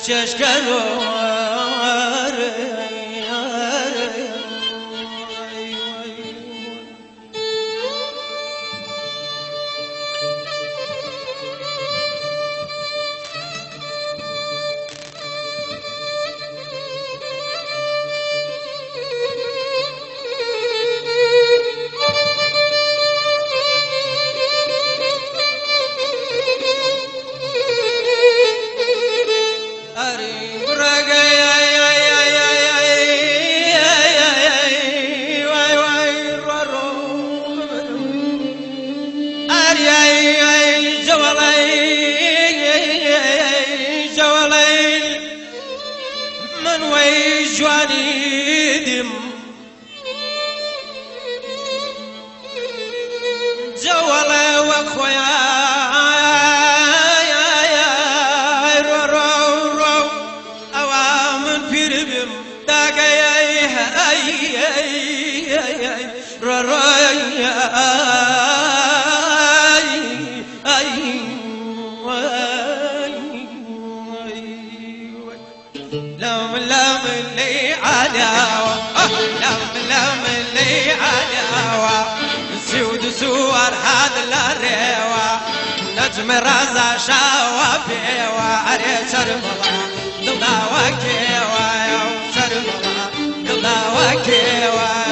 چشکرو نجم رازا شاوا بيوا عري شرملا دلنا وكيوا شرملا دلنا وكيوا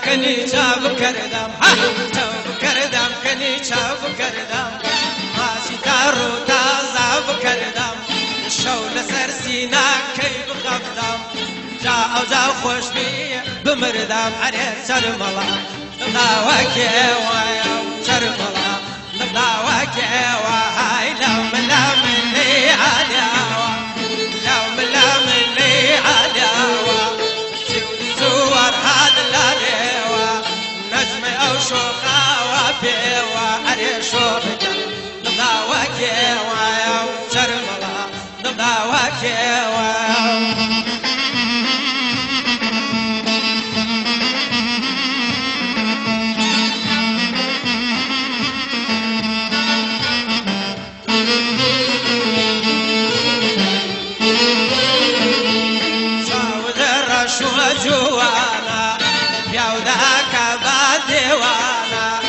کنی چاو کردم چاو کردم کنی چاو کردم ماشی تارو تازاو کردم شول سر سینا کی بخفتم جا او جا خوش بی بمردم علی شرملا ناوکی وایا شرملا ناوکی وای لام لام لی علیوا لام لام لی علیوا زوار هاد لاره شوخا وبيوا أري شوخك نضاوا كيوا شرملا نضاوا كيوا شاودر شو جوانا ياودا كبا ديوانا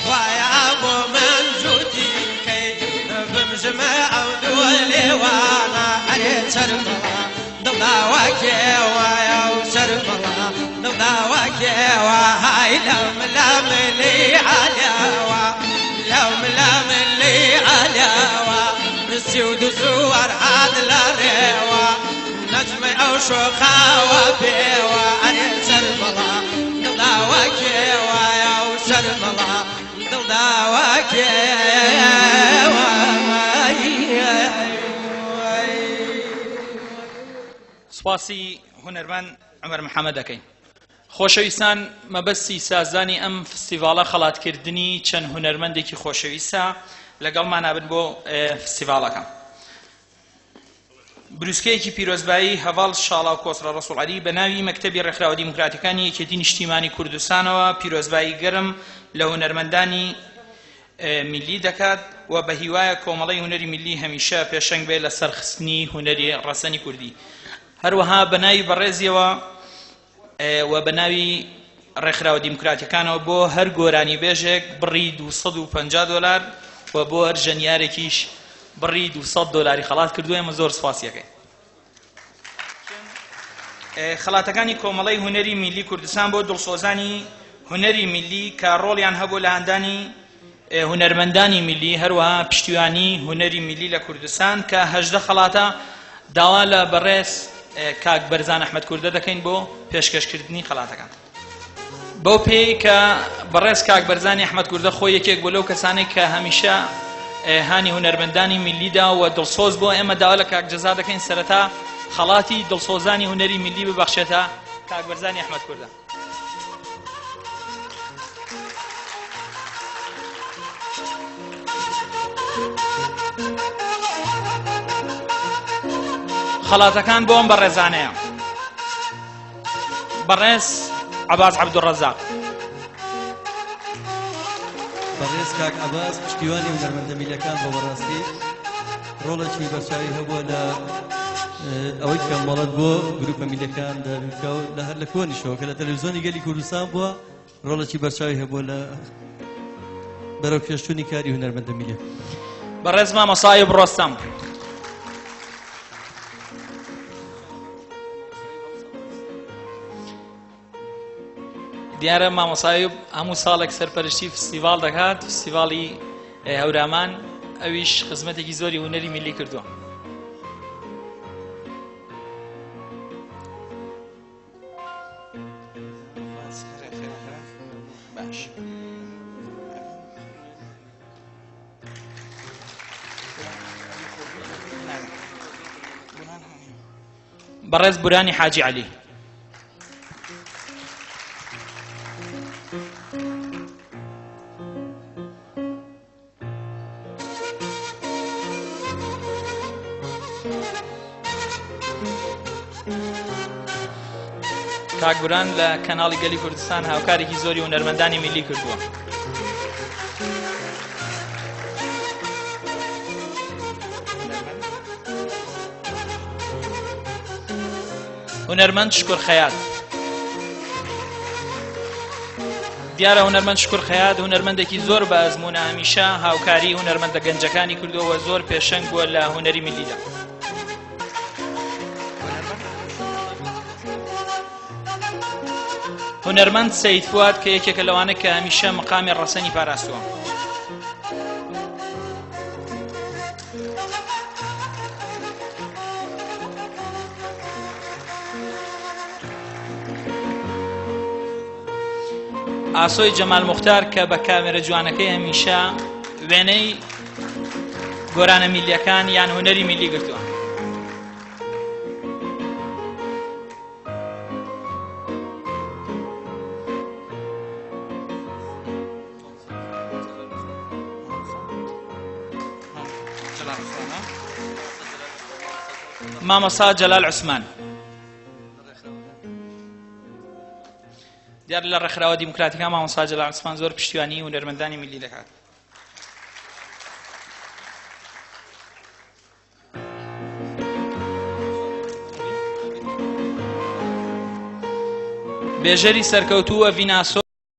ويا ابو من جودي كي بمجمع ودولي وانا علي شرملا ضمنا وكي ويا شرملا ضمنا وكي وهاي لم لم لي عليوا لم لم لي عليوا نسيود صور هاد لريوا نجم او شوخا وبيوا علي شرملا شرملا دڵداواکێ سپاسی هونەرمەند عومەر محەممەد دەکەین. خۆشەویستان مەبەستی سازانی ئەم فستیڤاڵە خەڵاتکردنی چەند هونەرمەندێکی خۆشەویستە لەگەڵمان نابن بۆ فستیڤاڵەکە. بروسکەیەکی پیرۆزبایی هەڤاڵ شاڵا و کۆسڕە ڕەسوڵعەلی بە ناوی مەکتەبی ڕێکخراوە دیموکراتیەکانی یەکێتی نیشتیمانی کوردستانەوە پیرۆزبایی گەرم لە هونەرمەندانی میلی دەکات و بە هیوایە کۆمەڵەی هونەری میلی هەمیشە پێشەنگ بێت لە سەرخستنی هونەری ڕەسەنی کوردی. هەروەها بە ناوی بەڕێزیەوە و بە ناوی ڕێکخراوە دیموکراتیەکانەوە بۆ هەر گۆرانی بێژێک بڕی $250 و بۆ هەر ژەنیارێکیش بڕی $200 خەڵات کردووە. ئێمە زۆر سوپاسیەکەین. خەڵاتەکانی کۆمەڵەی هونەری میلی کوردستان بۆ دڵسۆزانی هونەری میلی کە ڕۆڵیان هەبوو لە هەندانی هونەرمەندانی میلی هەروەها پشتیوانی هونەری میلی لە کوردستان کە 18 خەڵاتە داوا لە بەڕێز کاک بەرزان ئەحمەد کوردە دەکەین بۆ پێشکەشکردنی خەڵاتەکان. بەو پێی کە بەڕێز کاک بەرزانی ئەحمەد کوردە خۆی یەکێک بۆ لەو کەسانێک کە هەمیشە هانی هونەرمەندانی میلیدا و دڵسۆز بۆ ئێمە داوا لە کاک جەزا دەکەین سەرەتا خەڵاتی دڵسۆزانی هونەری میلی ببەخشێتە کاک بەرزانی ئەحمەد کوردە. خەڵاتەکان بۆم بەڕێزانەیە. بەڕێز عەباس عەبدوڕەزاق، بەڕێز کاک عەباس پشتیوانی هونەرمەندە میلەکان بۆ بەڕاستی ڕۆڵێکی بەرچاوی هەبووە لە ئەوەی کە مەڵەت بۆ گروپە میلەکان دەبکە و لە هەر لە کۆنیشەوە کە لە تەلەڤیزۆنی گەلی کوردستان بووە ڕۆڵێکی بەرچاوی هەبووە لە بەرەو پێشچوونی کاری هونەرمەندە میلە. بەڕێز مامۆسایب ڕۆستەم، دیارە مامۆسایب هەموو ساڵێک سەرپەرشتی فستیڤاڵ دەکات، فستیڤاڵی هەورامان، ئەویش خزمەتێکی زۆری هونەری میلی کردووە. بەڕێز بورانی حاجی عەلی، کاک بوران لە کەناڵی گەلی کوردستان هاوکارێکی زۆری هونەرمەندانی میلی کردووە. هونەرمەند شکر خەیات، دیارە هونەرمەند شکر خەیات هونەرمەندێکی زۆر بە ئەزموونە، هەمیشە هاوکاری هونەرمەندە گەنجەکانی کردووە، زۆر پێشەنگ بووە لە هونەری میلیدا. هونەرمەند سەید فواد کە یەکێکە لەوانە کە هەمیشە مقامی ڕەسەنی پاراستووە. ئاسۆی جەمال موختار کە بە کامێرە جوانەکەی هەمیشە وێنەی گۆرانە میلیەکان یان هونەری میلی گرتووە. مامۆستا جەلال عوسمان، دیار لە ڕێکخراوە دیموکراتیکا مامۆستا جەلال عوسمان زۆر پشتیوانی هونەرمەندانی میلی دەکات. بێژەری سەرکەوتووە ڤیناسۆ